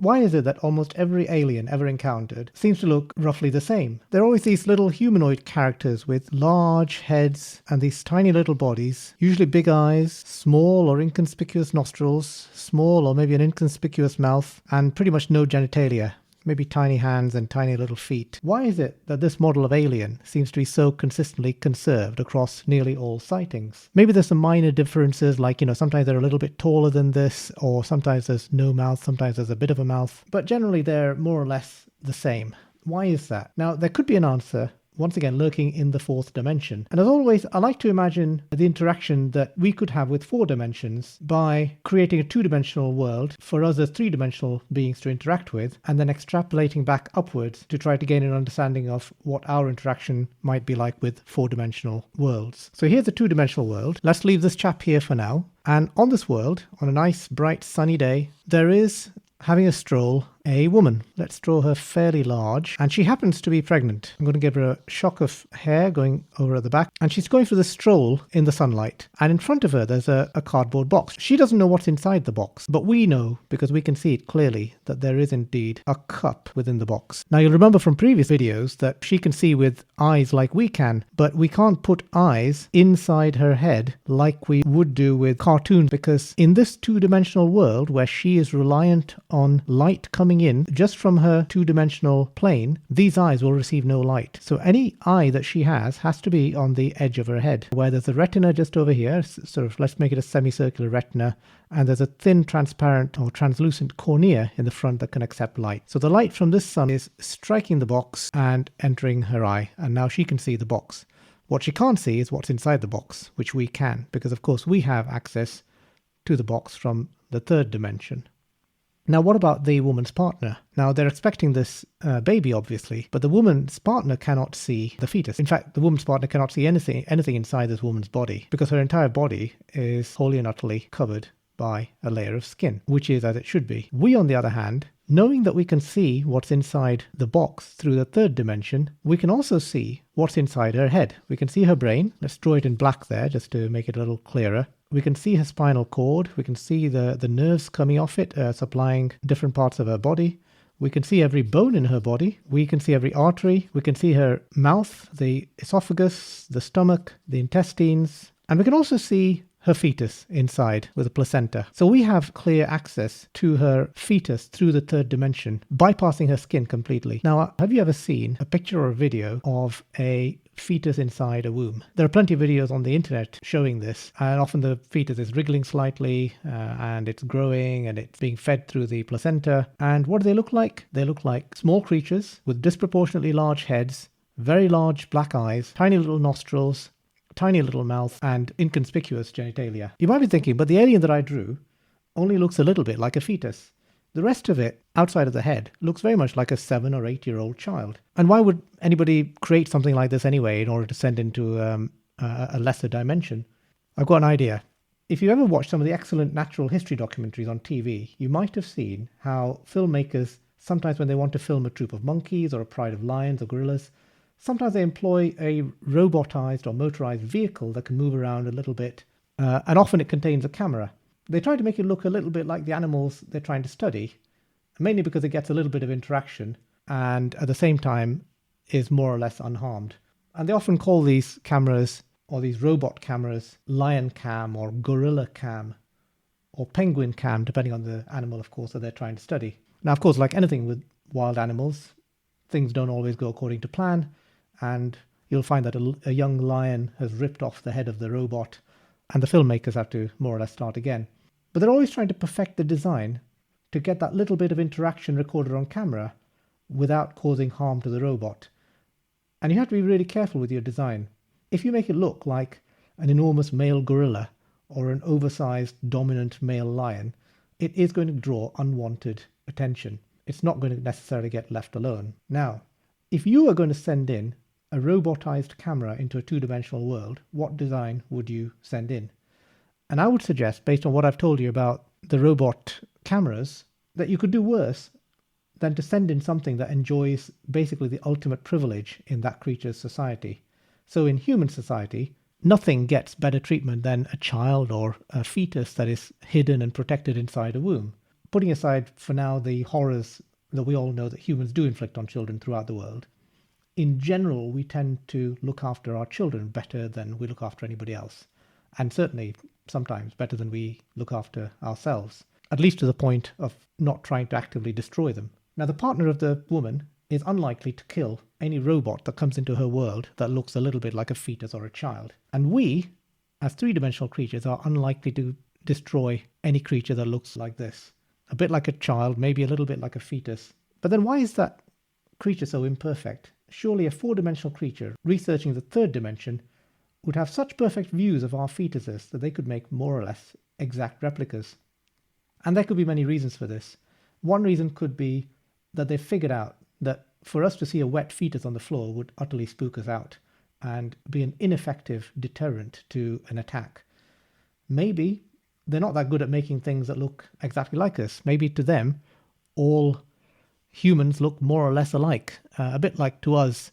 Why is it that almost every alien ever encountered seems to look roughly the same? There are always these little humanoid characters with large heads and these tiny little bodies, usually big eyes, small or inconspicuous nostrils, small or maybe an inconspicuous mouth, and pretty much no genitalia. Maybe tiny hands and tiny little feet. Why is it that this model of alien seems to be so consistently conserved across nearly all sightings? Maybe there's some minor differences, like, sometimes they're a little bit taller than this, or sometimes there's no mouth, sometimes there's a bit of a mouth, but generally they're more or less the same. Why is that? Now, there could be an answer, once again lurking in the fourth dimension. And as always, I like to imagine the interaction that we could have with 4 dimensions by creating a 2-dimensional world for us as 3-dimensional beings to interact with, and then extrapolating back upwards to try to gain an understanding of what our interaction might be like with 4-dimensional worlds. So here's a 2-dimensional world. Let's leave this chap here for now. And on this world, on a nice, bright, sunny day, there is, having a stroll, a woman. Let's draw her fairly large, and she happens to be pregnant. I'm going to give her a shock of hair going over at the back, and she's going for the stroll in the sunlight, and in front of her there's a cardboard box. She doesn't know what's inside the box, but we know, because we can see it clearly, that there is indeed a cup within the box. Now, you'll remember from previous videos that she can see with eyes like we can, but we can't put eyes inside her head like we would do with cartoons, because in this 2-dimensional world where she is reliant on light coming in just from her 2-dimensional plane, these eyes will receive no light. So any eye that she has to be on the edge of her head, where there's a retina just over here, sort of, let's make it a semicircular retina, and there's a thin transparent or translucent cornea in the front that can accept light. So the light from this sun is striking the box and entering her eye, and now she can see the box. What she can't see is what's inside the box, which we can, because of course we have access to the box from the 3rd dimension. Now, what about the woman's partner? Now, they're expecting this baby, obviously, but the woman's partner cannot see the fetus. In fact, the woman's partner cannot see anything inside this woman's body, because her entire body is wholly and utterly covered by a layer of skin, which is as it should be. We, on the other hand, knowing that we can see what's inside the box through the 3rd dimension, we can also see what's inside her head. We can see her brain. Let's draw it in black there, just to make it a little clearer. We can see her spinal cord. We can see the nerves coming off it, supplying different parts of her body. We can see every bone in her body. We can see every artery. We can see her mouth, the esophagus, the stomach, the intestines. And we can also see her fetus inside with a placenta. So we have clear access to her fetus through the 3rd dimension, bypassing her skin completely. Now, have you ever seen a picture or a video of a fetus inside a womb? There are plenty of videos on the internet showing this, and often the fetus is wriggling slightly and it's growing and it's being fed through the placenta. And what do they look like? They look like small creatures with disproportionately large heads, very large black eyes, tiny little nostrils, tiny little mouth, and inconspicuous genitalia. You might be thinking, but the alien that I drew only looks a little bit like a fetus. The rest of it, outside of the head, looks very much like a 7 or 8-year-old child. And why would anybody create something like this anyway in order to send into a lesser dimension? I've got an idea. If you ever watched some of the excellent natural history documentaries on TV, you might have seen how filmmakers, sometimes when they want to film a troop of monkeys or a pride of lions or gorillas, sometimes they employ a robotized or motorized vehicle that can move around a little bit, and often it contains a camera. They try to make it look a little bit like the animals they're trying to study, mainly because it gets a little bit of interaction and at the same time is more or less unharmed. And they often call these cameras, or these robot cameras, lion cam or gorilla cam or penguin cam, depending on the animal, of course, that they're trying to study. Now, of course, like anything with wild animals, things don't always go according to plan, and you'll find that a young lion has ripped off the head of the robot, and the filmmakers have to more or less start again. But they're always trying to perfect the design to get that little bit of interaction recorded on camera without causing harm to the robot. And you have to be really careful with your design. If you make it look like an enormous male gorilla or an oversized dominant male lion, it is going to draw unwanted attention. It's not going to necessarily get left alone. Now, if you are going to send in a robotized camera into a 2-dimensional world, what design would you send in? And I would suggest, based on what I've told you about the robot cameras, that you could do worse than to send in something that enjoys basically the ultimate privilege in that creature's society. So in human society, nothing gets better treatment than a child or a fetus that is hidden and protected inside a womb. putting aside for now the horrors that we all know that humans do inflict on children throughout the world, in general, we tend to look after our children better than we look after anybody else. And certainly, sometimes better than we look after ourselves, at least to the point of not trying to actively destroy them. Now, the partner of the woman is unlikely to kill any robot that comes into her world that looks a little bit like a fetus or a child. And we, as three-dimensional creatures, are unlikely to destroy any creature that looks like this. A bit like a child, maybe a little bit like a fetus. But then why is that creature so imperfect? Surely a four-dimensional creature researching the third dimension would have such perfect views of our fetuses that they could make more or less exact replicas. And there could be many reasons for this. One reason could be that they've figured out that for us to see a wet fetus on the floor would utterly spook us out and be an ineffective deterrent to an attack. Maybe they're not that good at making things that look exactly like us. Maybe to them, all humans look more or less alike. A bit like to us,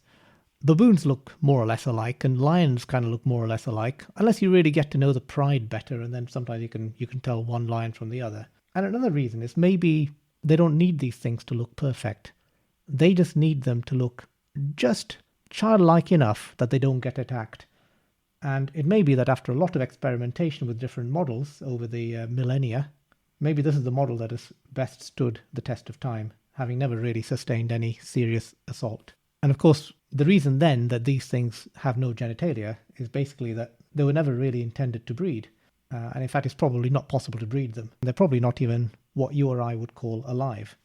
baboons look more or less alike, and lions kind of look more or less alike, unless you really get to know the pride better, and then sometimes you can tell one lion from the other. And another reason is maybe they don't need these things to look perfect. They just need them to look just childlike enough that they don't get attacked. And it may be that after a lot of experimentation with different models over the millennia, maybe this is the model that has best stood the test of time, having never really sustained any serious assault. And of course, the reason then that these things have no genitalia is basically that they were never really intended to breed. And in fact, it's probably not possible to breed them. They're probably not even what you or I would call alive.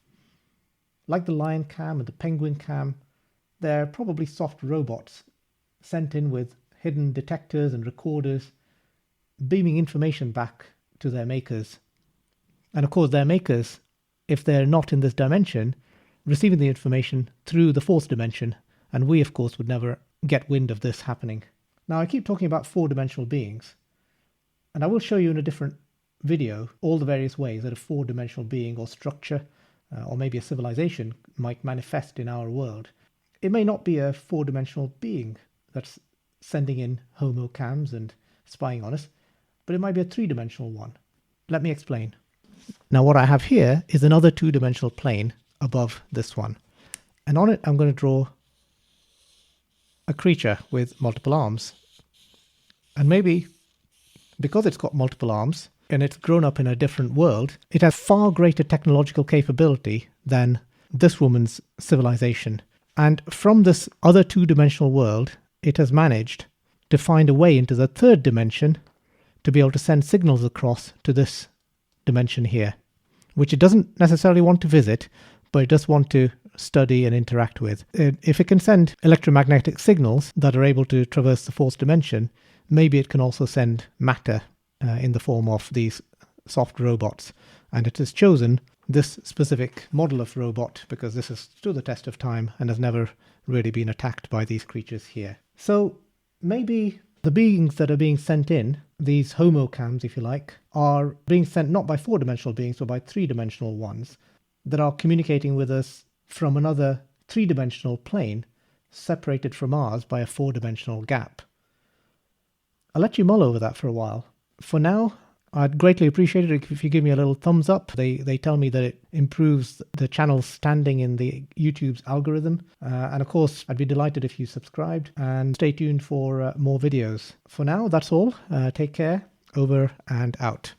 Like the lion cam and the penguin cam, they're probably soft robots sent in with hidden detectors and recorders, beaming information back to their makers. And of course, their makers, if they're not in this dimension, receiving the information through the fourth dimension, and we, of course, would never get wind of this happening. Now, I keep talking about four-dimensional beings, and I will show you in a different video all the various ways that a four-dimensional being or structure, or maybe a civilization, might manifest in our world. It may not be a four-dimensional being that's sending in homocams and spying on us, but it might be a three-dimensional one. Let me explain. Now, what I have here is another two-dimensional plane above this one, and on it I'm going to draw a creature with multiple arms. And maybe because it's got multiple arms and it's grown up in a different world, it has far greater technological capability than this woman's civilization. And from this other two-dimensional world, it has managed to find a way into the third dimension to be able to send signals across to this dimension here, which it doesn't necessarily want to visit, but it does want to study and interact with. If it can send electromagnetic signals that are able to traverse the fourth dimension, maybe it can also send matter in the form of these soft robots. And it has chosen this specific model of robot because this has stood the test of time and has never really been attacked by these creatures here. So maybe the beings that are being sent in, these homocams if you like, are being sent not by four-dimensional beings but by three-dimensional ones that are communicating with us from another three-dimensional plane separated from ours by a four-dimensional gap. I'll let you mull over that for a while. For now, I'd greatly appreciate it if you give me a little thumbs up. They tell me that it improves the channel's standing in the YouTube's algorithm. And of course, I'd be delighted if you subscribed and stay tuned for more videos. For now, that's all. Take care. Over and out.